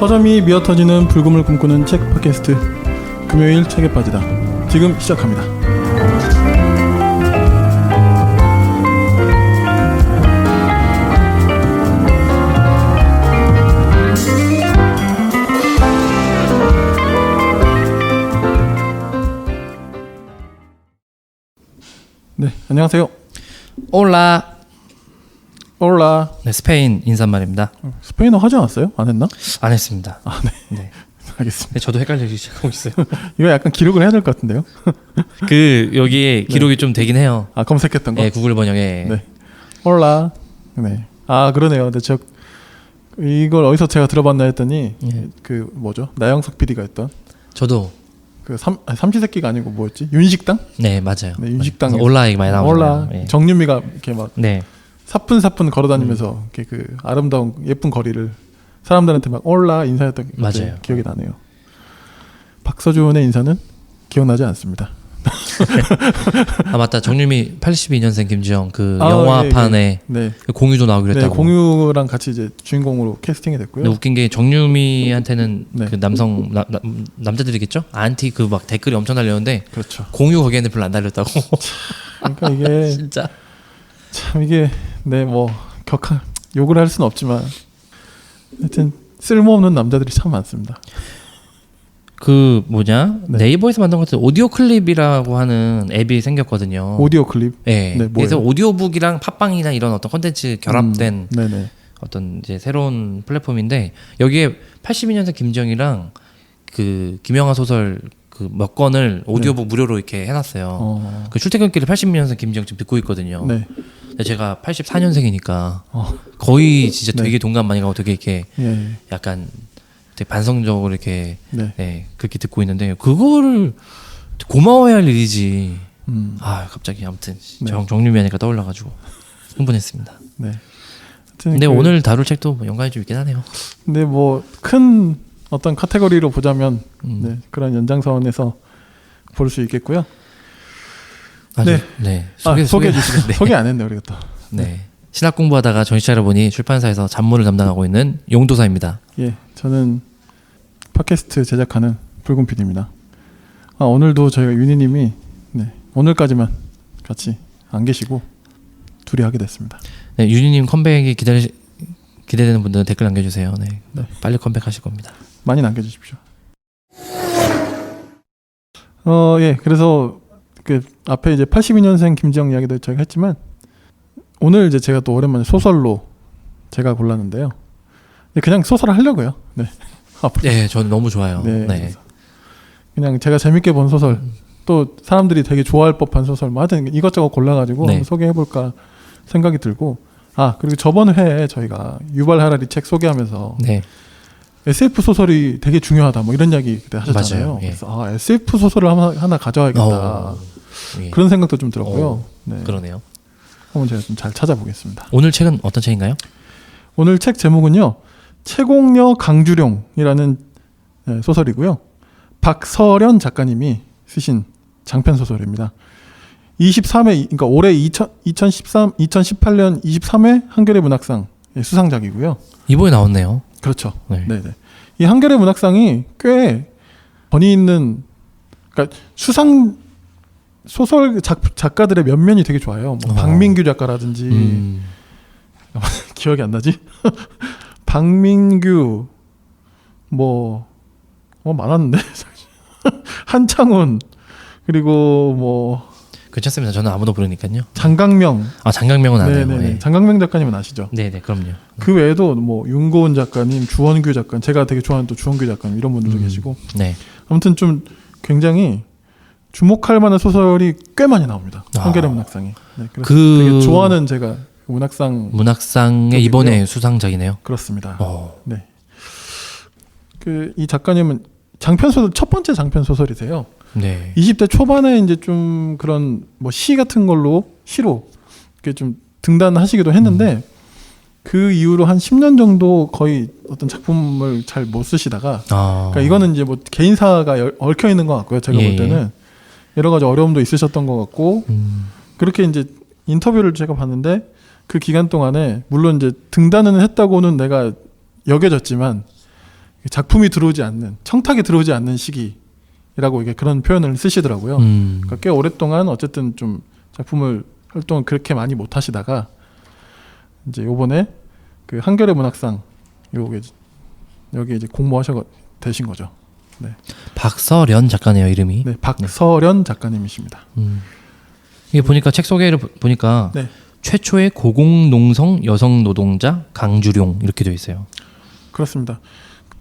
서점이 미어터지는 불금을 꿈꾸는 책 팟캐스트 금요일 책에 빠지다 지금 시작합니다. 네, 안녕하세요. 올라. 올라. 네, 스페인 인사말입니다. 스페인어 하지 않았어요? 안 했나? 안 했습니다. 아, 네. 네. 알겠습니다. 네, 저도 헷갈리기 시작하고 있어요. 이거 약간 기록을 해야 될 것 같은데요? 여기에 기록이 좀 되긴 해요. 아, 검색했던 거? 네, 구글 번역에. 네. 올라. 네. 아, 그러네요. 근데 이걸 어디서 제가 들어봤나 했더니 그 뭐죠? 나영석 PD가 했던 저도. 그 삼시세끼가 아니고 뭐였지? 윤식당? 네, 맞아요. 네, 윤식당. 올라 얘기 많이 나오잖아요. 올라. 네. 정유미가 이렇게 막 네. 사뿐사뿐 걸어다니면서 이렇게 그 아름다운 예쁜 거리를 사람들한테 막 올라 인사했던 게 맞아요. 기억이 나네요. 박서준의 인사는 기억나지 않습니다. 아 맞다. 정유미 82년생 김지영 그 영화판에 네. 공유도 나오기로 네, 했다고. 공유랑 같이 이제 주인공으로 캐스팅이 됐고요. 근데 웃긴 게 정유미한테는 네. 그 남자들이겠죠? 안티 그 막 댓글이 엄청 달렸는데 그렇죠. 공유 거기에는 별로 안 달렸다고. 그러니까 이게 진짜. 참 이게 뭐 격한 욕을 할 수는 없지만 하여튼 쓸모없는 남자들이 참 많습니다. 그 뭐냐 네. 네이버에서 만든 것 같은 오디오 클립이라고 하는 앱이 생겼거든요. 오디오 클립. 네. 네, 그래서 뭐예요? 오디오북이랑 팟빵이나 이런 어떤 콘텐츠 결합된 네네. 어떤 이제 새로운 플랫폼인데 여기에 82년생 김지영이랑 그 김영하 소설 그 몇 권을 오디오북 무료로 이렇게 해놨어요. 그 출퇴근길에 80년생 김지영 지금 듣고 있거든요. 네. 근데 제가 84년생이니까 거의 진짜 네. 되게 동감 많이 가고 되게 이렇게 예. 약간 되게 반성적으로 이렇게 네. 네, 그렇게 듣고 있는데 그거를 고마워해야 할 일이지. 아 갑자기 아무튼 네. 정유미 하니까 떠올라가지고 흥분했습니다. 네. 하여튼 근데 오늘 다룰 책도 뭐 연관이 좀 있긴 하네요. 근데 뭐 큰 어떤 카테고리로 보자면 네, 그런 연장선에서 볼 수 있겠고요. 아주, 네. 네. 소개해 주시죠. 네. 소개 안 했네 우리가 또. 네. 신학 공부하다가 정신 차려보니 출판사에서 잡무를 담당하고 있는 용도사입니다. 예, 저는 팟캐스트 제작하는 붉은 PD입니다. 오늘도 저희가 윤희님이 오늘까지만 같이 안 계시고 둘이 하게 됐습니다. 네, 윤희님 컴백이 기대되는 분들은 댓글 남겨주세요. 네. 네. 빨리 컴백하실 겁니다. 많이 남겨주십시오. 예, 그래서 그 앞에 이제 82년생 김지영 이야기도 저희가 했지만 오늘 이제 제가 또 오랜만에 소설로 제가 골랐는데요. 그냥 소설을 하려고요. 네. 네, 저는 너무 좋아요. 네. 네. 그냥 제가 재밌게 본 소설, 또 사람들이 되게 좋아할 법한 소설, 뭐 하여튼 이것저것 골라가지고 네. 한번 소개해볼까 생각이 들고, 그리고 저번 회에 저희가 유발 하라리 책 소개하면서 네. SF 소설이 되게 중요하다, 뭐 이런 이야기 그때 하셨잖아요. 맞아요. 예. 그래서 SF 소설을 하나 가져와야겠다. 예. 그런 생각도 좀 들었고요. 네. 그러네요. 한번 제가 좀 잘 찾아보겠습니다. 오늘 책은 어떤 책인가요? 오늘 책 제목은요, 채공녀 강주룡이라는 소설이고요. 박서련 작가님이 쓰신 장편 소설입니다. 23회, 그러니까 올해 2018년 23회 한겨레 문학상 수상작이고요. 이번에 나왔네요. 그렇죠. 네. 네네. 이 한겨레 문학상이 꽤 권위 있는, 그러니까 수상 소설 작가들의 면면이 되게 좋아요. 뭐 박민규 작가라든지 기억이 안 나지? 박민규 많았는데 한창훈 그리고 뭐 괜찮습니다. 저는 아무도 모르니까요. 장강명. 장강명은 아니에요. 네네. 네. 장강명 작가님은 아시죠? 네네, 그럼요. 그 외에도 뭐 윤고은 작가님, 주원규 작가님, 제가 되게 좋아하는 또 주원규 작가님 이런 분들도 계시고. 네. 아무튼 좀 굉장히 주목할 만한 소설이 꽤 많이 나옵니다. 한겨레 문학상에. 네, 그래서 되게 좋아하는 제가 문학상의 이번에 수상작이네요. 그렇습니다. 네. 이 작가님은 장편 소설 첫 번째 장편 소설이세요. 네. 20대 초반에 이제 좀 그런 뭐 시 같은 걸로 시로 이렇게 좀 등단하시기도 했는데 그 이후로 한 10년 정도 거의 어떤 작품을 잘 못 쓰시다가 그러니까 이거는 이제 뭐 개인사가 얽혀 있는 것 같고요. 제가 볼 때는 여러 가지 어려움도 있으셨던 것 같고 그렇게 이제 인터뷰를 제가 봤는데 그 기간 동안에 물론 이제 등단은 했다고는 내가 여겨졌지만 작품이 들어오지 않는 청탁이 들어오지 않는 시기라고 이게 그런 표현을 쓰시더라고요. 그러니까 꽤 오랫동안 어쨌든 좀 작품을 활동을 그렇게 많이 못 하시다가 이제 요번에 그 한겨레 문학상 여기 이제 공모하셔 되신 거죠. 네. 박서련 작가네요, 이름이. 네, 박서련 작가님이십니다. 이게 보니까 책 소개를 보니까 네. 최초의 고공농성 여성 노동자 강주룡 이렇게 되어 있어요. 그렇습니다.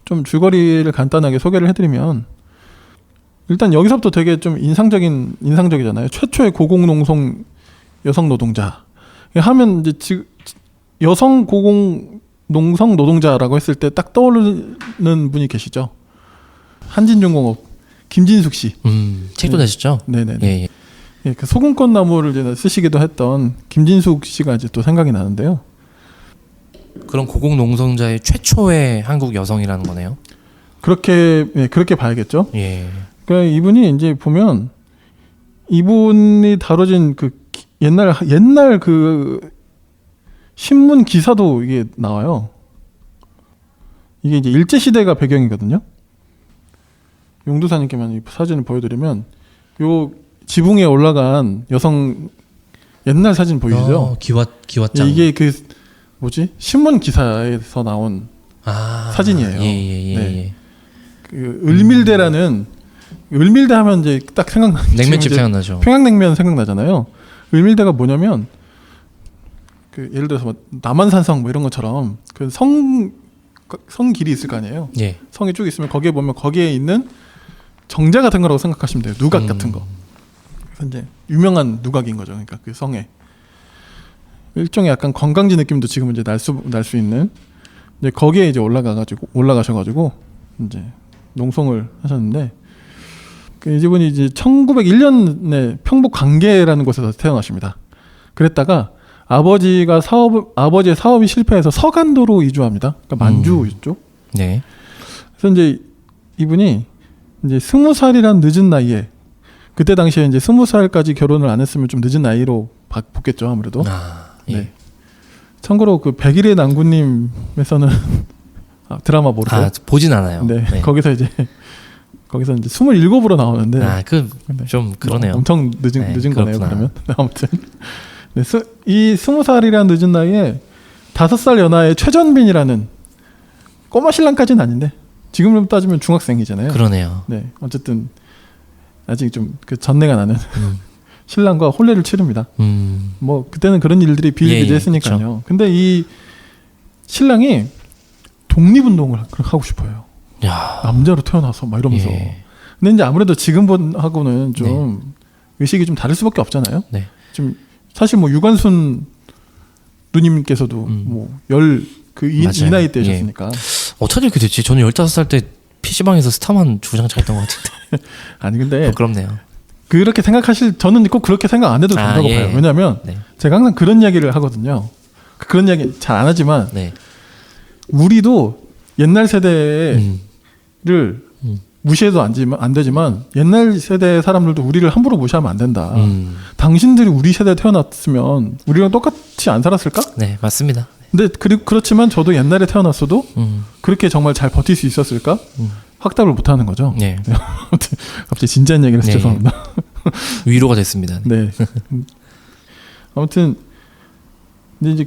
좀 줄거리를 간단하게 소개를 해드리면 일단 여기서부터 되게 좀 인상적이잖아요. 최초의 고공농성 여성 노동자 하면 이제 여성 고공농성 노동자라고 했을 때 딱 떠오르는 분이 계시죠. 한진중공업 김진숙 씨. 책도 네. 내셨죠? 네네. 예, 예. 예, 그 소금꽃 나무를 이제 쓰시기도 했던 김진숙 씨가 이제 또 생각이 나는데요. 그런 고공농성자의 최초의 한국 여성이라는 거네요. 그렇게 봐야겠죠. 예. 그러니까 이분이 이제 보면 이분이 다뤄진 그 옛날 그 신문 기사도 이게 나와요. 이게 이제 일제 시대가 배경이거든요. 용두사님께만 이 사진을 보여드리면 요 지붕에 올라간 여성 옛날 사진 보이시죠? 기왓장. 이게 그 뭐지 신문 기사에서 나온 사진이에요. 예. 네. 그 을밀대라는 을밀대 하면 이제 딱 생각나는 냉면집 생각나죠. 평양냉면 생각나잖아요. 을밀대가 뭐냐면 그 예를 들어서 뭐 남한산성 뭐 이런 것처럼 그 성 길이 있을 거 아니에요. 예. 성이 쭉 있으면 거기에 보면 거기에 있는 정자 같은 거라고 생각하시면 돼요. 누각 같은 거. 그래서 이제 유명한 누각인 거죠. 그러니까 그 성에 일종의 약간 관광지 느낌도 지금 이제 날 수 있는 이제 거기에 이제 올라가셔가지고 이제 농성을 하셨는데 그 이분이 이제 1901년에 평북 관계라는 곳에서 태어나십니다. 그랬다가 아버지의 사업이 실패해서 서간도로 이주합니다. 그러니까 만주 쪽. 네. 그래서 이제 이분이 이제 20살이란 늦은 나이에 그때 당시에 이제 20살까지 결혼을 안 했으면 좀 늦은 나이로 봤겠죠 아무래도. 예. 네. 참고로 그 백일의 난구님에서는 드라마 모르세요? 보진 않아요. 네. 거기서 이제 27으로 나오는데. 좀 그러네요. 엄청 늦은 그렇구나. 거네요. 그러면 아무튼 네, 이 20살이란 늦은 나이에 5살 연하의 최전빈이라는 꼬마 신랑까지는 아닌데 지금으로 따지면 중학생이잖아요. 그러네요. 네, 어쨌든 아직 좀 그 전내가 나는 신랑과 혼례를 치릅니다. 뭐 그때는 그런 일들이 비일비재했으니까요. 그렇죠. 근데 이 신랑이 독립운동을 하고 싶어요. 야. 남자로 태어나서 막 이러면서. 예. 근데 이제 아무래도 지금하고는 좀 의식이 좀 다를 수밖에 없잖아요. 네. 좀 사실 뭐 유관순 누님께서도 뭐 이 나이 때셨으니까. 어떻게 이렇게 됐지? 저는 15살 때 PC방에서 스타만 주구장창 했던 것 같은데. 아니 근데 부끄럽네요. 그렇게 저는 꼭 그렇게 생각 안 해도 된다고 예. 봐요. 왜냐하면 제가 항상 그런 이야기를 하거든요. 그런 이야기 잘 안 하지만 우리도 옛날 세대를 무시해도 안 되지만 옛날 세대 사람들도 우리를 함부로 무시하면 안 된다. 당신들이 우리 세대에 태어났으면 우리랑 똑같이 안 살았을까? 네, 맞습니다. 근데 그렇지만 저도 옛날에 태어났어도 그렇게 정말 잘 버틸 수 있었을까? 확답을 못 하는 거죠. 네. 아무튼 갑자기 진지한 얘기를 해서 죄송합니다. 위로가 됐습니다. 네. 아무튼 이제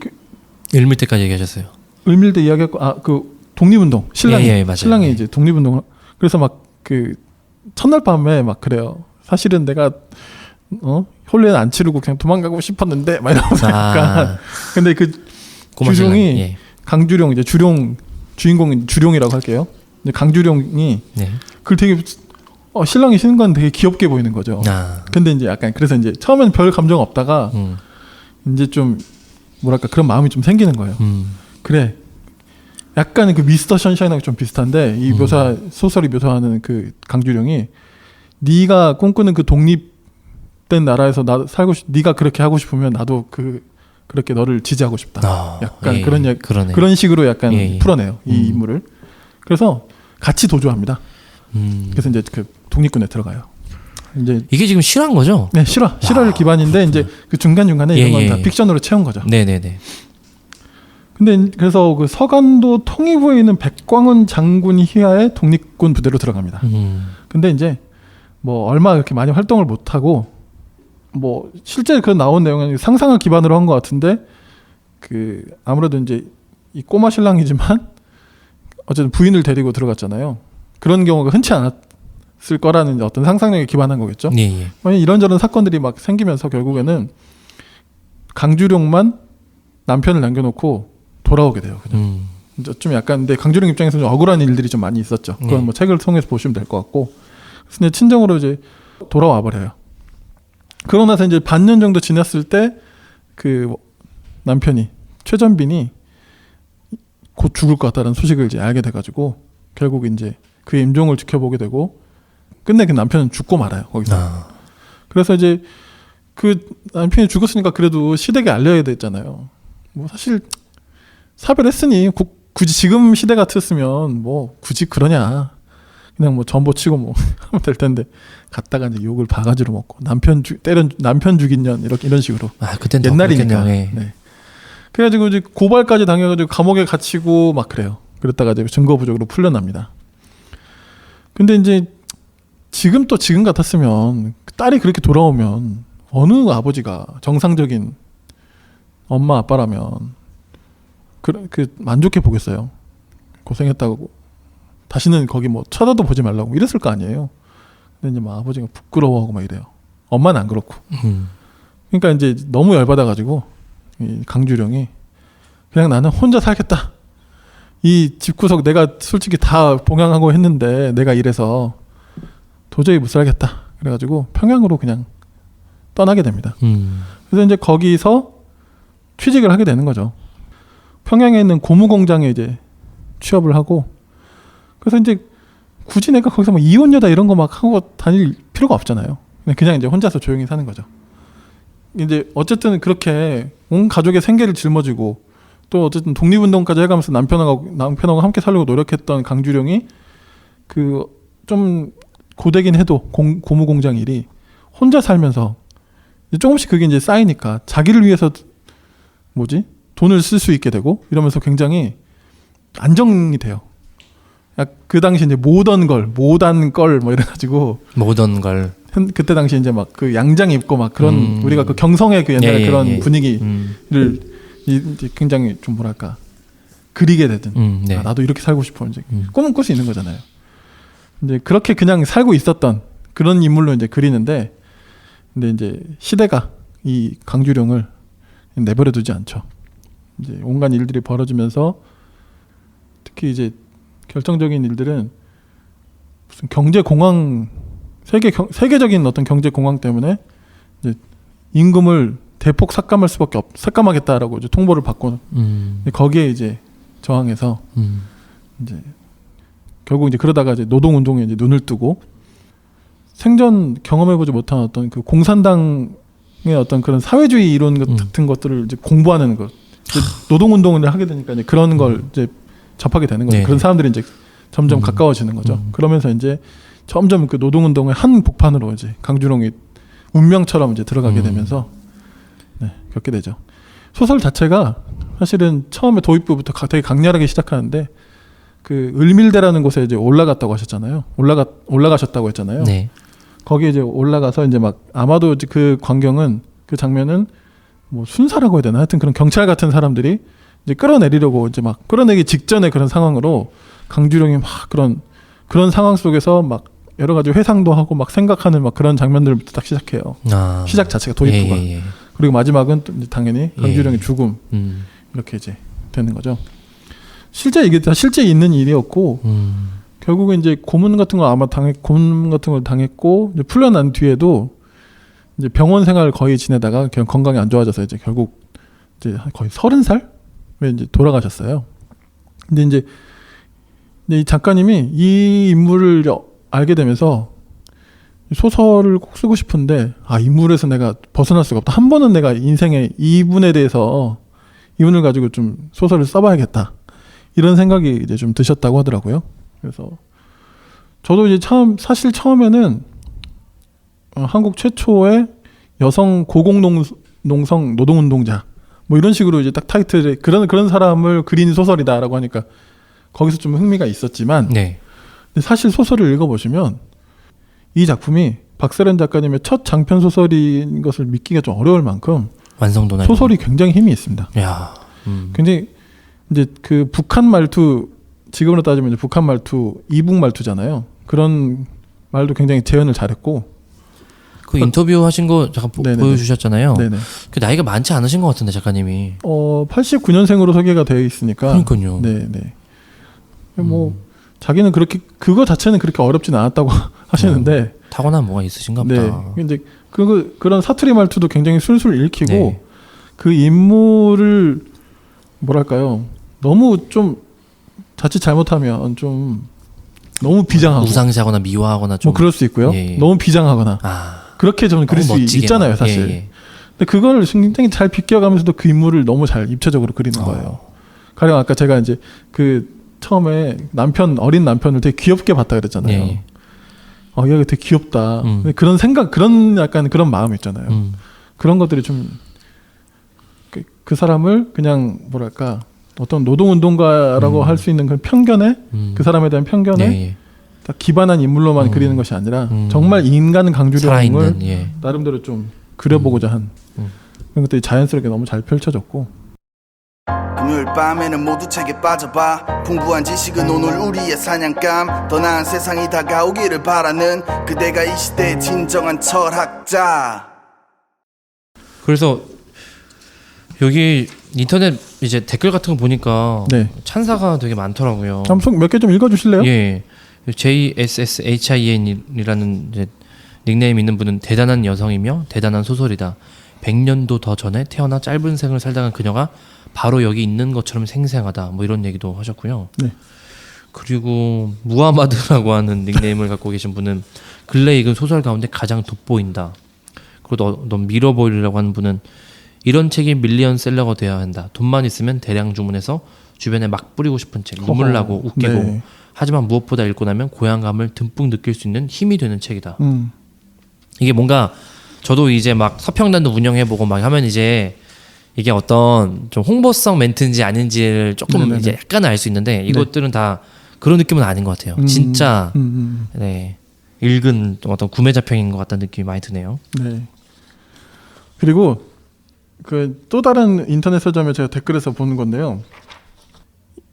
을밀 때까지 얘기하셨어요. 을밀대 이야기했고 그 독립운동 신랑이 맞아요. 신랑이 이제 독립운동을 그래서 막 그 첫날 밤에 막 그래요. 사실은 내가 혼례는 안 치르고 그냥 도망가고 싶었는데 막 이러면서 약간 근데 그 주룡이 강주룡 이제 주인공인 주룡이라고 할게요. 이제 강주룡이 그걸 되게 신랑이 쉬는 건 되게 귀엽게 보이는 거죠. 근데 이제 약간 그래서 이제 처음엔 별 감정 없다가 이제 좀 뭐랄까 그런 마음이 좀 생기는 거예요. 그래. 약간 그 미스터 션샤인하고 좀 비슷한데 이 소설이 묘사하는 그 강주룡이 네가 꿈꾸는 그 독립된 나라에서 네가 그렇게 하고 싶으면 나도 그렇게 너를 지지하고 싶다. 약간 그런 식으로 약간 풀어내요 이 인물을. 그래서 같이 도주합니다. 그래서 이제 그 독립군에 들어가요. 이제 이게 지금 실화인 거죠? 네, 실화를 기반인데 이제 그 중간 중간에 이런 건 다 픽션으로 채운 거죠. 네네네. 근데 그래서 그 서간도 통일부에 있는 백광원 장군 휘하에 독립군 부대로 들어갑니다. 근데 이제 뭐 얼마 그렇게 많이 활동을 못 하고 뭐 실제 그 나온 내용은 상상을 기반으로 한 것 같은데 그 아무래도 이제 이 꼬마 신랑이지만 어쨌든 부인을 데리고 들어갔잖아요. 그런 경우가 흔치 않았을 거라는 어떤 상상력에 기반한 거겠죠. 예. 만약 이런저런 사건들이 막 생기면서 결국에는 강주룡만 남편을 남겨놓고 돌아오게 돼요. 그냥. 좀 약간 근데 강주룡 입장에서는 좀 억울한 일들이 좀 많이 있었죠. 그건 뭐 책을 통해서 보시면 될 것 같고. 그래서 이제 친정으로 이제 돌아와 버려요. 그러고 나서 이제 반년 정도 지났을 때 그 남편이 최전빈이 곧 죽을 것 같다는 소식을 이제 알게 돼가지고 결국 이제 그의 임종을 지켜보게 되고 끝내 그 남편은 죽고 말아요 거기서. 그래서 이제 그 남편이 죽었으니까 그래도 시댁에 알려야 됐잖아요. 뭐 사실 사별했으니 굳이 지금 시대 같았으면 뭐 굳이 그러냐 그냥 뭐 전보 치고 뭐 하면 될 텐데 갔다가 이제 욕을 바가지로 먹고 남편 죽인 년 이런 식으로. 그땐 옛날이니까. 네. 그래가지고 이제 고발까지 당해가지고 감옥에 갇히고 막 그래요. 그랬다가 이제 증거 부족으로 풀려납니다. 근데 이제 지금 같았으면 딸이 그렇게 돌아오면 어느 아버지가 정상적인 엄마 아빠라면 그 만족해 보겠어요. 고생했다고 다시는 거기 뭐 쳐다도 보지 말라고 이랬을 거 아니에요. 근데 이제 막 아버지가 부끄러워하고 막 이래요. 엄마는 안 그렇고. 그러니까 이제 너무 열받아가지고 이 강주룡이 그냥 나는 혼자 살겠다. 이 집구석 내가 솔직히 다 봉양하고 했는데 내가 이래서 도저히 못 살겠다. 그래가지고 평양으로 그냥 떠나게 됩니다. 그래서 이제 거기서 취직을 하게 되는 거죠. 평양에 있는 고무 공장에 이제 취업을 하고 그래서 이제 굳이 내가 거기서 뭐 이혼녀다 이런 거 막 하고 다닐 필요가 없잖아요. 그냥 이제 혼자서 조용히 사는 거죠. 이제 어쨌든 그렇게 온 가족의 생계를 짊어지고 또 어쨌든 독립운동까지 해가면서 남편하고 함께 살려고 노력했던 강주룡이 그 좀 고되긴 해도 고무 공장 일이 혼자 살면서 조금씩 그게 이제 쌓이니까 자기를 위해서 돈을 쓸 수 있게 되고 이러면서 굉장히 안정이 돼요. 그 당시 이제 모던 걸 뭐 이래가지고 모던 걸 그때 당시 이제 막 그 양장 입고 막 그런 우리가 그 경성의 그 옛날에 그런 분위기를 이제 굉장히 좀 뭐랄까 그리게 되든 네. 나도 이렇게 살고 싶어 이제 꿈은 꿀 수 있는 거잖아요. 이제 그렇게 그냥 살고 있었던 그런 인물로 이제 그리는데 근데 이제 시대가 이 강주룡을 내버려두지 않죠. 이제 온갖 일들이 벌어지면서 특히 이제 결정적인 일들은 무슨 경제 공황 세계적인 어떤 경제 공황 때문에 이제 임금을 대폭 삭감하겠다라고 이제 통보를 받고 거기에 이제 저항해서 이제 결국 이제 그러다가 이제 노동 운동에 이제 눈을 뜨고 생전 경험해보지 못한 어떤 그 공산당의 어떤 그런 사회주의 이론 같은 것들을 이제 공부하는 것, 이제 노동 운동을 하게 되니까 이제 그런 걸 이제 접하게 되는 거죠. 네. 그런 사람들이 이제 점점 가까워지는 거죠. 그러면서 이제 점점 그 노동 운동의 한 복판으로 이제 강주룡이 운명처럼 이제 들어가게 되면서 겪게 되죠. 소설 자체가 사실은 처음에 도입부부터 되게 강렬하게 시작하는데 그 을밀대라는 곳에 이제 올라갔다고 하셨잖아요. 올라가셨다고 했잖아요. 네. 거기에 이제 올라가서 이제 막 아마도 이제 그 광경은 그 장면은 뭐 순사라고 해야 되나 하여튼 그런 경찰 같은 사람들이 이제 끌어내리려고 이제 막 끌어내기 직전의 그런 상황으로 강주룡이 막 그런 상황 속에서 막 여러 가지 회상도 하고 막 생각하는 막 그런 장면들부터 딱 시작해요. 시작 자체가 도입부가. 예. 그리고 마지막은 또 이제 당연히 강주룡의 죽음 이렇게 이제 되는 거죠. 이게 다 실제 있는 일이었고 결국에 이제 고문 같은 걸 당했고 이제 풀려난 뒤에도 이제 병원 생활을 거의 지내다가 그냥 건강이 안 좋아져서 이제 결국 이제 거의 30살에 이제 돌아가셨어요. 근데 이제 이 작가님이 이 인물을 알게 되면서 소설을 꼭 쓰고 싶은데 인물에서 내가 벗어날 수가 없다. 한 번은 내가 인생에 이분에 대해서 이분을 가지고 좀 소설을 써봐야겠다. 이런 생각이 이제 좀 드셨다고 하더라고요. 그래서 저도 이제 사실 처음에는 한국 최초의 여성 고공농성 노동운동자 뭐 이런 식으로 이제 딱 타이틀에 그런 사람을 그린 소설이다라고 하니까 거기서 좀 흥미가 있었지만 네. 근데 사실 소설을 읽어보시면 이 작품이 박세련 작가님의 첫 장편 소설인 것을 믿기가 좀 어려울 만큼 완성도나 소설이 굉장히 힘이 있습니다. 야, 굉장히 이제 그 북한 말투 지금으로 따지면 이제 북한 말투 이북 말투잖아요. 그런 말도 굉장히 재현을 잘했고 그 인터뷰 하신 거 잠깐 보여주셨잖아요. 네네. 그 나이가 많지 않으신 것 같은데 작가님이. 89년생으로 소개가 되어 있으니까. 그러니까요. 네네. 뭐 자기는 그렇게 그거 자체는 그렇게 어렵진 않았다고 하시는데 타고난 뭐가 있으신가 보다. 네. 이제 그런 사투리 말투도 굉장히 술술 읽히고 네. 그 인물을 뭐랄까요? 너무 좀 자칫 잘못하면 좀 너무 비장하고 우상시하거나 미화하거나 좀 뭐 그럴 수 있고요. 예. 너무 비장하거나 그렇게 저는 그릴 수 멋지게 있잖아요, 사실. 예. 근데 그걸 굉장히 잘 비껴가면서도 그 인물을 너무 잘 입체적으로 그리는 거예요. 가령 아까 제가 이제 그 처음에 어린 남편을 되게 귀엽게 봤다 그랬잖아요. 예. 얘가 되게 귀엽다. 근데 그런 생각, 약간 그런 마음 있잖아요. 그런 것들이 좀 그 사람을 그냥 뭐랄까 어떤 노동운동가라고 할 수 있는 그런 편견에 그 사람에 대한 편견에 예. 딱 기반한 인물로만 그리는 것이 아니라 정말 인간 강주령을 살아있는, 나름대로 좀 그려보고자 한 그런 것들이 자연스럽게 너무 잘 펼쳐졌고. 금요일 밤에는 모두 책에 빠져봐. 풍부한 지식은 오늘 우리의 사냥감. 더 나은 세상이 다가오기를 바라는 그대가 이 시대의 진정한 철학자. 그래서 여기 인터넷 이제 댓글 같은 거 보니까 네. 찬사가 되게 많더라고요. 한번 몇 개 좀 읽어주실래요? 예. JSSHIN이라는 이제 닉네임 있는 분은 대단한 여성이며 대단한 소설이다. 100년도 더 전에 태어나 짧은 생을 살다간 그녀가 바로 여기 있는 것처럼 생생하다. 뭐 이런 얘기도 하셨고요. 네. 그리고 무하마드라고 하는 닉네임을 갖고 계신 분은 근래 읽은 소설 가운데 가장 돋보인다. 그리고 너 밀어보이라고 하는 분은 이런 책이 밀리언셀러가 되어야 한다. 돈만 있으면 대량 주문해서 주변에 막 뿌리고 싶은 책. 눈물 나고 웃기고 네. 하지만 무엇보다 읽고 나면 고향감을 듬뿍 느낄 수 있는 힘이 되는 책이다. 음. 이게 뭔가 저도 이제 막 서평단도 운영해보고 막 하면 이제 이게 어떤 좀 홍보성 멘트인지 아닌지를 조금 네네네. 이제 약간 알 수 있는데 이것들은 다 그런 느낌은 아닌 것 같아요. 진짜 네, 읽은 어떤 구매자평인 것 같다는 느낌이 많이 드네요. 네. 그리고 그 또 다른 인터넷 서점에 제가 댓글에서 보는 건데요.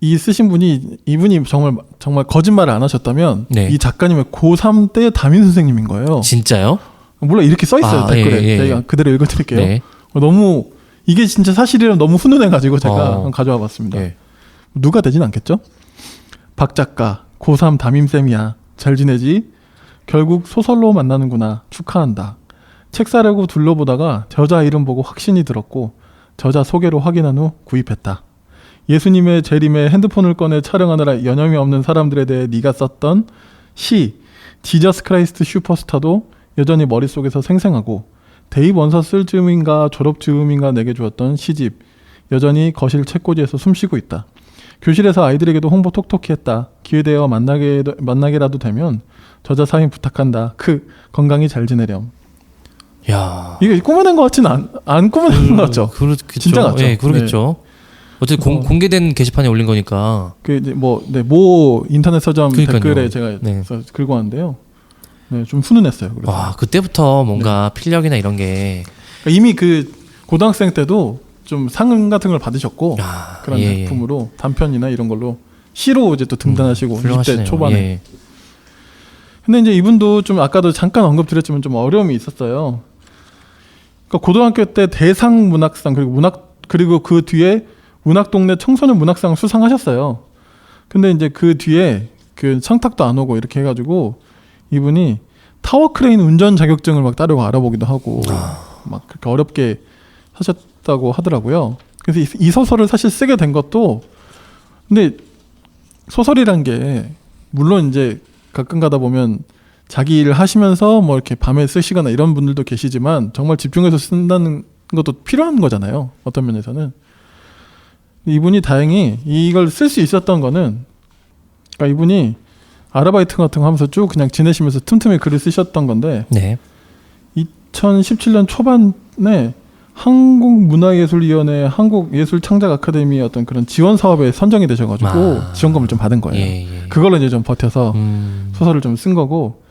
이 쓰신 분이 이분이 정말 거짓말을 안 하셨다면 네. 이 작가님의 고3 때 담임 선생님인 거예요. 진짜요? 물론 이렇게 써 있어요. 댓글에. 예. 제가 그대로 읽어드릴게요. 네. 너무 이게 진짜 사실이라면 너무 훈훈해가지고 제가 한번 가져와 봤습니다. 네. 누가 되진 않겠죠? 박 작가 고3 담임쌤이야. 잘 지내지? 결국 소설로 만나는구나. 축하한다. 책 사려고 둘러보다가 저자 이름 보고 확신이 들었고 저자 소개로 확인한 후 구입했다. 예수님의 재림에 핸드폰을 꺼내 촬영하느라 여념이 없는 사람들에 대해 네가 썼던 시 지저스 크라이스트 슈퍼스타도 여전히 머릿속에서 생생하고 대입 원서 쓸 즈음인가 졸업 즈음인가 내게 주었던 시집 여전히 거실 책꽂이에서 숨쉬고 있다. 교실에서 아이들에게도 홍보 톡톡히 했다. 기회되어 만나게라도 되면 저자 사인 부탁한다. 건강히 잘 지내렴. 야, 이게 꾸며낸 것 같지는 안 꾸며낸 것 같죠? 그렇겠죠. 진짜 같죠? 예, 그러겠죠. 어쨌든 공개된 게시판에 올린 거니까. 그 이제 모 인터넷 서점 그러니까요. 댓글에 제가 긁고 왔는데요. 네, 좀 훈훈했어요. 그래서. 와, 그때부터 뭔가 필력이나 이런 게 그러니까 이미 그 고등학생 때도 좀 상 같은 걸 받으셨고 그런 예. 작품으로 단편이나 이런 걸로 시로 이제 또 등단하시고 20대 훌륭하시네요. 초반에. 예. 근데 이제 이분도 좀 아까도 잠깐 언급드렸지만 좀 어려움이 있었어요. 그러니까 고등학교 때 대상 문학상 그리고 그 뒤에 문학동네 청소년 문학상 수상하셨어요. 근데 이제 그 뒤에 그 청탁도 안 오고 이렇게 해가지고 이분이 타워 크레인 운전 자격증을 막 따려고 알아보기도 하고 막 그렇게 어렵게 하셨다고 하더라고요. 그래서 이 소설을 사실 쓰게 된 것도 근데 소설이란 게 물론 이제 가끔 가다 보면 자기 일을 하시면서 뭐 이렇게 밤에 쓰시거나 이런 분들도 계시지만 정말 집중해서 쓴다는 것도 필요한 거잖아요. 어떤 면에서는. 이분이 다행히 이걸 쓸 수 있었던 거는 그러니까 이분이 아르바이트 같은 거 하면서 쭉 그냥 지내시면서 틈틈이 글을 쓰셨던 건데 네. 2017년 초반에 한국문화예술위원회 한국예술창작아카데미의 어떤 그런 지원 사업에 선정이 되셔가지고 지원금을 좀 받은 거예요. 예, 예. 그걸로 이제 좀 버텨서 소설을 좀 쓴 거고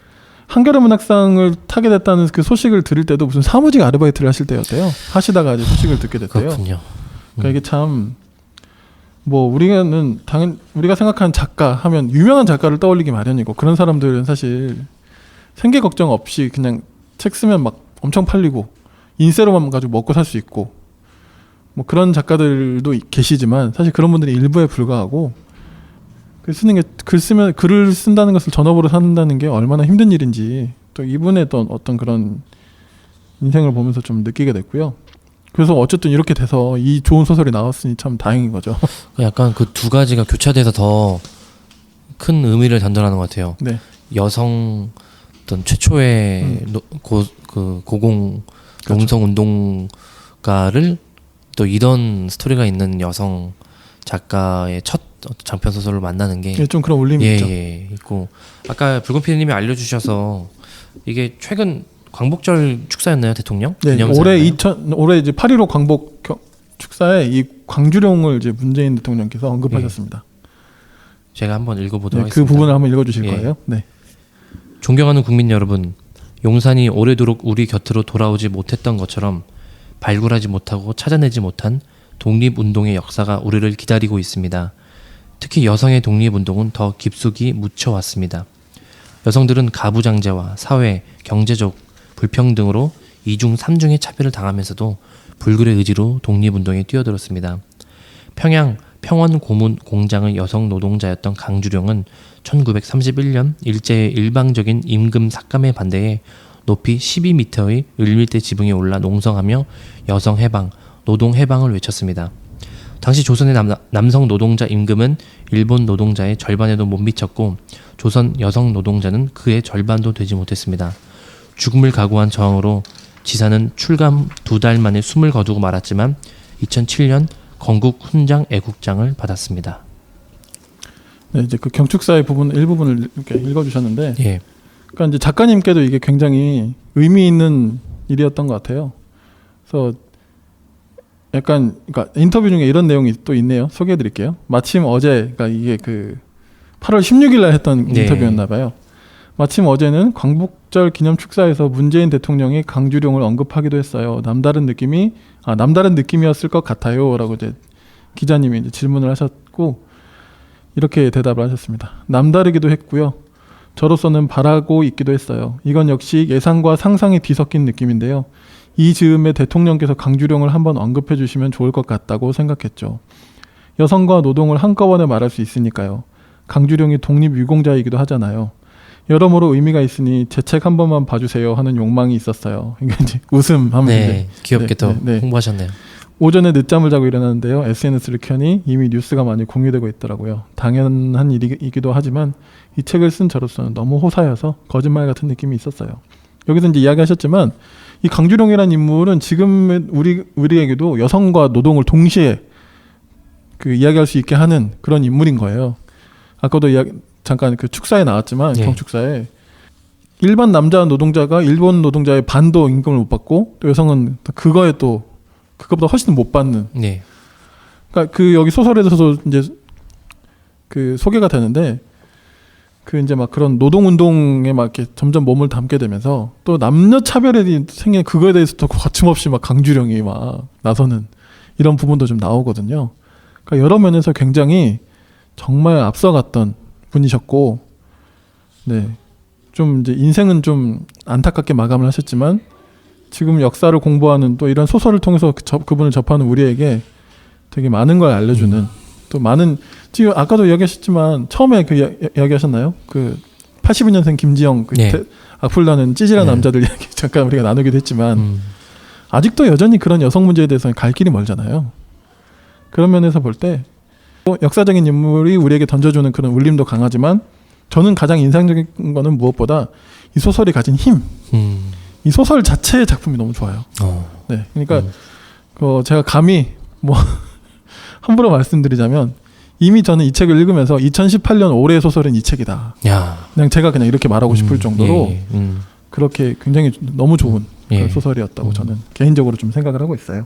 한겨레 문학상을 타게 됐다는 그 소식을 들을 때도 무슨 사무직 아르바이트를 하실 때였대요. 하시다가 이제 소식을 듣게 됐대요. 그렇군요. 그러니까 이게 참 뭐 우리가 생각하는 작가 하면 유명한 작가를 떠올리기 마련이고 그런 사람들은 사실 생계 걱정 없이 그냥 책 쓰면 막 엄청 팔리고 인세로만 가지고 먹고 살 수 있고 뭐 그런 작가들도 계시지만 사실 그런 분들이 일부에 불과하고 글을 쓴다는 것을 전업으로 산다는 게 얼마나 힘든 일인지 또 이분의 또 어떤 그런 인생을 보면서 좀 느끼게 됐고요. 그래서 어쨌든 이렇게 돼서 이 좋은 소설이 나왔으니 참 다행인 거죠. 약간 그 두 가지가 교차돼서 더 큰 의미를 전달하는 것 같아요. 네. 여성 어떤 최초의 고공 그렇죠. 농성 운동가를 또 이런 스토리가 있는 여성 작가의 첫 장편 소설을 만나는 게 좀 그런 울림이 있죠. 예, 있고 아까 붉은 피디님이 알려주셔서 이게 최근 광복절 축사였나요, 대통령? 네, 기념사였나요? 올해 이제 8.15 광복 축사에 이 광주룡을 이제 문재인 대통령께서 언급하셨습니다. 제가 한번 읽어보도록 네, 하겠습니다. 그 부분을 한번 읽어주실 예. 거예요. 네. 존경하는 국민 여러분, 용산이 오래도록 우리 곁으로 돌아오지 못했던 것처럼 발굴하지 못하고 찾아내지 못한 독립운동의 역사가 우리를 기다리고 있습니다. 특히 여성의 독립운동은 더 깊숙이 묻혀왔습니다. 여성들은 가부장제와 사회, 경제적 불평등으로 이중 삼중의 차별을 당하면서도 불굴의 의지로 독립운동에 뛰어들었습니다. 평양 평원 고문 공장의 여성 노동자였던 강주룡은 1931년 일제의 일방적인 임금 삭감에 반대해 높이 12m의 을밀대 지붕에 올라 농성하며 여성 해방, 노동 해방을 외쳤습니다. 당시 조선의 남성 노동자 임금은 일본 노동자의 절반에도 못 미쳤고 조선 여성 노동자는 그의 절반도 되지 못했습니다. 죽음을 각오한 저항으로 지사는 출감 2달 만에 숨을 거두고 말았지만 2007년 건국 훈장 애국장을 받았습니다. 네, 이제 그 경축사의 일부분을 이렇게 읽어주셨는데, 예. 그러니까 이제 작가님께도 이게 굉장히 의미 있는 일이었던 것 같아요. 그래서 약간, 그러니까 인터뷰 중에 이런 내용이 또 있네요. 소개해드릴게요. 마침 어제, 그러니까 이게 그 8월 16일날 했던 네. 인터뷰였나봐요. 마침 어제는 광복절 기념 축사에서 문재인 대통령이 강주룡을 언급하기도 했어요. 남다른 느낌이었을 것 같아요라고 이제 기자님이 이제 질문을 하셨고 이렇게 대답을 하셨습니다. 남다르기도 했고요. 저로서는 바라고 있기도 했어요. 이건 역시 예상과 상상이 뒤섞인 느낌인데요. 이 즈음에 대통령께서 강주룡을 한번 언급해 주시면 좋을 것 같다고 생각했죠. 여성과 노동을 한꺼번에 말할 수 있으니까요. 강주룡이 독립유공자이기도 하잖아요. 여러모로 의미가 있으니 제 책 한 번만 봐주세요 하는 욕망이 있었어요. 그러니까 이제 웃음하면서 네, 귀엽게 또 네. 홍보하셨네요. 오전에 늦잠을 자고 일어났는데요. SNS를 켜니 이미 뉴스가 많이 공유되고 있더라고요. 당연한 일이기도 하지만 이 책을 쓴 저로서는 너무 호사여서 거짓말 같은 느낌이 있었어요. 여기서 이제 이야기하셨지만 이 강주룡이라는 인물은 지금 우리에게도 여성과 노동을 동시에 그 이야기할 수 있게 하는 그런 인물인 거예요. 아까도 잠깐 그 축사에 나왔지만 예. 경축사에 일반 남자 노동자가 일본 노동자의 반도 임금을 못 받고 또 여성은 그거에 또 그것보다 훨씬 못 받는. 네. 그러니까 그 여기 소설에서도 이제 그 소개가 되는데 그 이제 막 그런 노동 운동에 막 이렇게 점점 몸을 담게 되면서 또 남녀 차별이 생긴 그거에 대해서 또 거침없이 막 강주룡이 막 나서는 이런 부분도 좀 나오거든요. 그러니까 여러 면에서 굉장히 정말 앞서갔던 분이셨고, 네, 좀 이제 인생은 좀 안타깝게 마감을 하셨지만 지금 역사를 공부하는 또 이런 소설을 통해서 그분을 접하는 우리에게 되게 많은 걸 알려주는 또 많은 지금 아까도 이야기하셨지만 처음에 그 이야기하셨나요? 그 82년생 김지영 그 네. 악플나는 찌질한 네. 남자들 이야기 잠깐 우리가 나누기도 했지만 아직도 여전히 그런 여성 문제에 대해서는 갈 길이 멀잖아요. 그런 면에서 볼 때 역사적인 인물이 우리에게 던져주는 그런 울림도 강하지만 저는 가장 인상적인 거는 무엇보다 이 소설이 가진 힘. 이 소설 자체의 작품이 너무 좋아요. 네, 그러니까 제가 감히 뭐 함부로 말씀드리자면 이미 저는 이 책을 읽으면서 2018년 올해의 소설은 이 책이다. 야. 그냥 제가 그냥 이렇게 말하고 싶을 정도로 그렇게 굉장히 너무 좋은 예. 그런 소설이었다고 저는 개인적으로 좀 생각을 하고 있어요.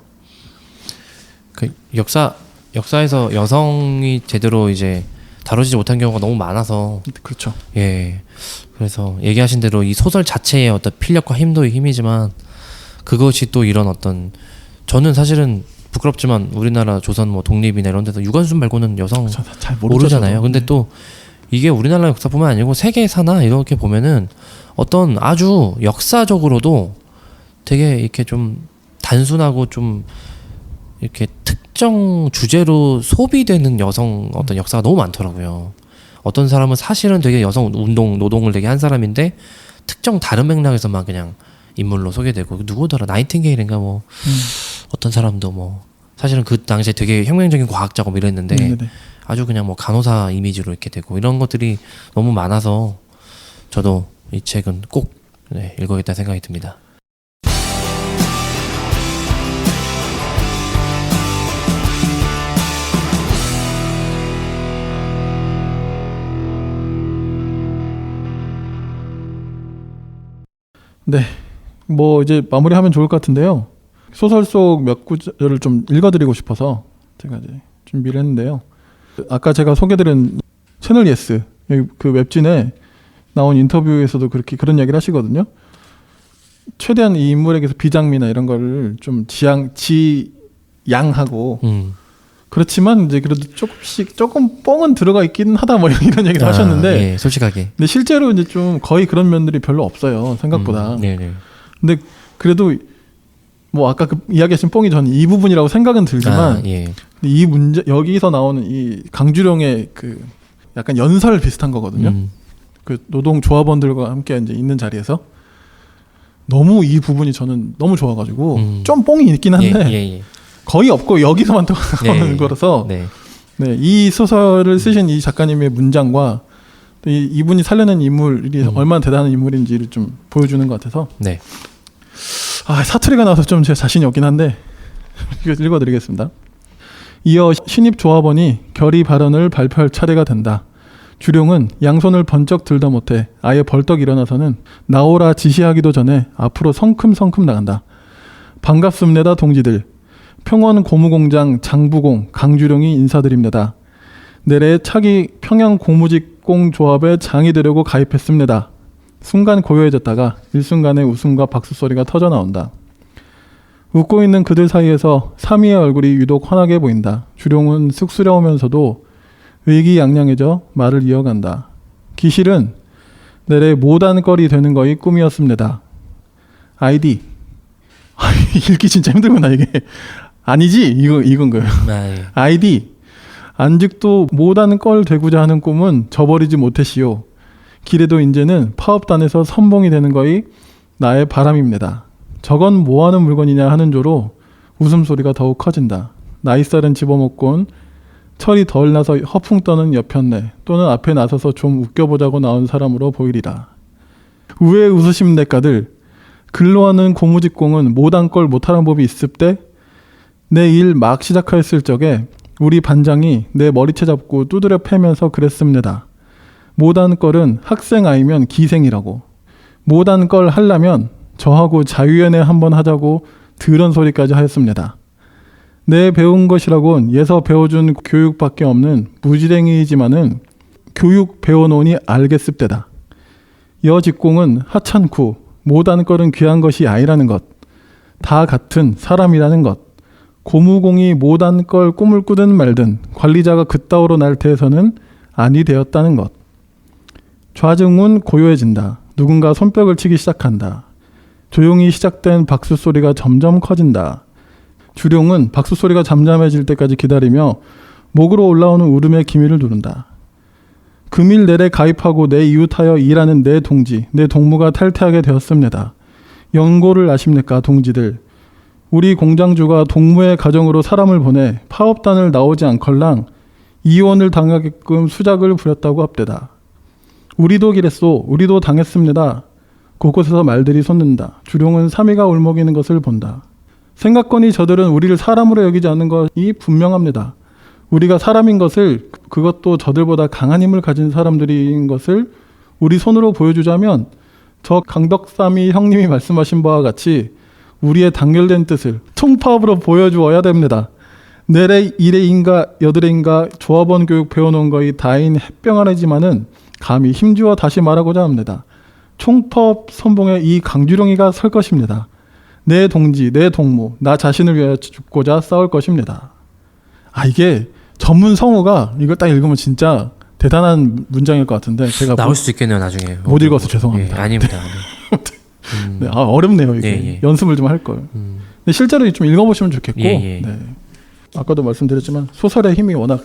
그 역사에서 여성이 제대로 이제 다루지 못한 경우가 너무 많아서 그렇죠. 예. 그래서 얘기하신 대로 이 소설 자체의 어떤 필력과 힘도 힘이지만 그것이 또 이런 어떤 저는 사실은 부끄럽지만 우리나라 조선 뭐 독립이나 이런 데서 유관순 말고는 여성 잘 모르죠, 모르잖아요. 저도. 근데 네. 또 이게 우리나라 역사뿐만 아니고 세계사나 이렇게 보면은 어떤 아주 역사적으로도 되게 이렇게 좀 단순하고 좀 이렇게 특정 주제로 소비되는 여성 어떤 역사가 너무 많더라고요. 어떤 사람은 사실은 되게 여성 운동 노동을 되게 한 사람인데 특정 다른 맥락에서만 그냥 인물로 소개되고 누구더라 나이팅게일인가 뭐 어떤 사람도 뭐 사실은 그 당시에 되게 혁명적인 과학자고 뭐 이랬는데 네네. 아주 그냥 뭐 간호사 이미지로 이렇게 되고 이런 것들이 너무 많아서 저도 이 책은 꼭 읽어야겠다 생각이 듭니다. 네, 뭐 이제 마무리하면 좋을 것 같은데요. 소설 속 몇 구절을 좀 읽어드리고 싶어서 제가 이제 준비를 했는데요. 아까 제가 소개드린 채널 예스 그 웹진에 나온 인터뷰에서도 그런 이야기를 하시거든요. 최대한 이 인물에게서 비장미나 이런 거를 좀 지양하고 그렇지만 이제 그래도 조금 뻥은 들어가 있긴 하다 뭐 이런 얘기를 하셨는데 예, 솔직하게. 근데 실제로 이제 좀 거의 그런 면들이 별로 없어요 생각보다. 네네. 근데 그래도 뭐 아까 그 이야기하신 뻥이 저는 이 부분이라고 생각은 들지만 예. 근데 이 문제 여기서 나오는 이 강주룡의 그 약간 연설 비슷한 거거든요. 그 노동조합원들과 함께 이제 있는 자리에서 너무 이 부분이 저는 너무 좋아가지고 좀 뻥이 있긴 한데 예. 거의 없고 여기서만 나오는 네. 거라서 네. 네, 이 소설을 쓰신 이 작가님의 문장과 또 이분이 살려낸 인물이 얼마나 대단한 인물인지를 좀 보여주는 것 같아서 네. 사투리가 나와서 좀 제 자신이 없긴 한데 이거 읽어드리겠습니다. 이어 신입 조합원이 결의 발언을 발표할 차례가 된다. 주룡은 양손을 번쩍 들다 못해 아예 벌떡 일어나서는 나오라 지시하기도 전에 앞으로 성큼성큼 나간다. 반갑습니다 동지들. 평원 고무공장 장부공 강주룡이 인사드립니다. 내래 차기 평양 고무직공 조합에 장이 되려고 가입했습니다. 순간 고요해졌다가 일순간에 웃음과 박수 소리가 터져 나온다. 웃고 있는 그들 사이에서 삼이의 얼굴이 유독 환하게 보인다. 주룡은 쑥스러우면서도 의기양양해져 말을 이어간다. 기실은 내래 모단거리 되는 거이 꿈이었습니다. 아이디. 읽기 진짜 힘들구나 이게. 아니지 이건 거예요. 예. 아이디. 안직도 모단걸 되고자 하는 꿈은 저버리지 못했시오. 길에도 이제는 파업단에서 선봉이 되는 거이 나의 바람입니다. 저건 뭐하는 물건이냐 하는 조로 웃음소리가 더욱 커진다. 나이살은 집어먹곤 철이 덜 나서 허풍 떠는 여편네 또는 앞에 나서서 좀 웃겨보자고 나온 사람으로 보이리라. 왜 웃으심내까들 근로하는 고무직공은 모단걸 못하는 법이 있을 때 내 일 막 시작하였을 적에 우리 반장이 내 머리채 잡고 두드려 패면서 그랬습니다. 모단걸은 학생 아니면 기생이라고. 모단걸 하려면 저하고 자유연애 한번 하자고 드런 소리까지 하였습니다. 내 배운 것이라곤 예서 배워준 교육밖에 없는 무지랭이이지만은 교육 배워놓으니 알겠습니다. 여직공은 하찮고 모단걸은 귀한 것이 아니라는 것. 다 같은 사람이라는 것. 고무공이 모단걸 꿈을 꾸든 말든 관리자가 그따위로 날 테에서는 아니 되었다는 것. 좌증은 고요해진다. 누군가 손뼉을 치기 시작한다. 조용히 시작된 박수 소리가 점점 커진다. 주룡은 박수 소리가 잠잠해질 때까지 기다리며 목으로 올라오는 울음의 기미를 누른다. 금일 내래 가입하고 내 이웃하여 일하는 내 동지, 내 동무가 탈퇴하게 되었습니다. 연고를 아십니까, 동지들? 우리 공장주가 동무의 가정으로 사람을 보내 파업단을 나오지 않걸랑 이혼을 당하게끔 수작을 부렸다고 합대다. 우리도 기랬소. 우리도 당했습니다. 곳곳에서 말들이 솟는다. 주룡은 삼이가 울먹이는 것을 본다. 생각거니 저들은 우리를 사람으로 여기지 않는 것이 분명합니다. 우리가 사람인 것을, 그것도 저들보다 강한 힘을 가진 사람들인 것을 우리 손으로 보여주자면 저 강덕삼이 형님이 말씀하신 바와 같이 우리의 단결된 뜻을 총파업으로 보여주어야 됩니다. 내래 이래인가 여드레인가 조합원 교육 배워놓은 거이 다인 햇병아래지만은 감히 힘주어 다시 말하고자 합니다. 총파업 선봉에 이 강주룡이가 설 것입니다. 내 동지, 내 동무, 나 자신을 위하여 죽고자 싸울 것입니다. 아, 이게 전문 성우가 이걸 딱 읽으면 진짜 대단한 문장일 것 같은데 제가 나올 수도 있겠네요 나중에. 못 읽어서 죄송합니다. 예, 아닙니다. 네, 아, 어렵네요 이게. 예. 연습을 좀 할 걸. 근데 실제로 좀 읽어보시면 좋겠고. 예. 네. 아까도 말씀드렸지만 소설의 힘이 워낙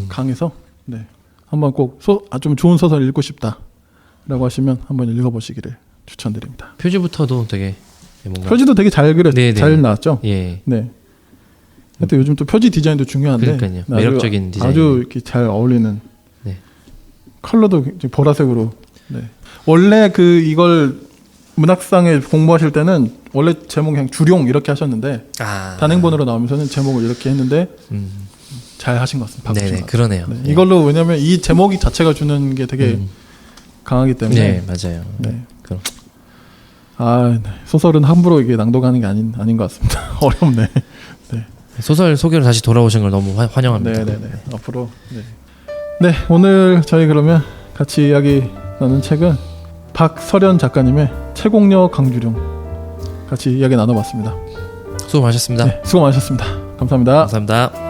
강해서 네. 한번 꼭 좀 좋은 소설 읽고 싶다라고 하시면 한번 읽어보시기를 추천드립니다. 표지부터도 되게 뭔가 표지도 되게 잘 잘 나왔죠. 예. 네. 또 요즘 또 표지 디자인도 중요한데 그러니까요. 매력적인 디자인. 아주 이렇게 잘 어울리는. 네. 컬러도 보라색으로. 네. 원래 이걸 문학상에 공부하실 때는 원래 제목 그냥 주룡 이렇게 하셨는데 단행본으로 나오면서는 제목을 이렇게 했는데 잘 하신 것 같습니다. 네네 그러네요. 네. 이걸로 왜냐하면 이 제목이 자체가 주는 게 되게 강하기 때문에. 네 맞아요. 네. 그럼. 네. 소설은 함부로 이게 낭독하는 게 아닌 것 같습니다. 어렵네. 네. 소설 소개로 다시 돌아오신 걸 너무 환영합니다. 네네네. 앞으로. 네. 오늘 저희 그러면 같이 이야기 나눈 책은 박설현 작가님의 채공녀 강주룡 같이 이야기 나눠봤습니다. 수고 많으셨습니다. 네, 수고 많으셨습니다. 감사합니다. 감사합니다.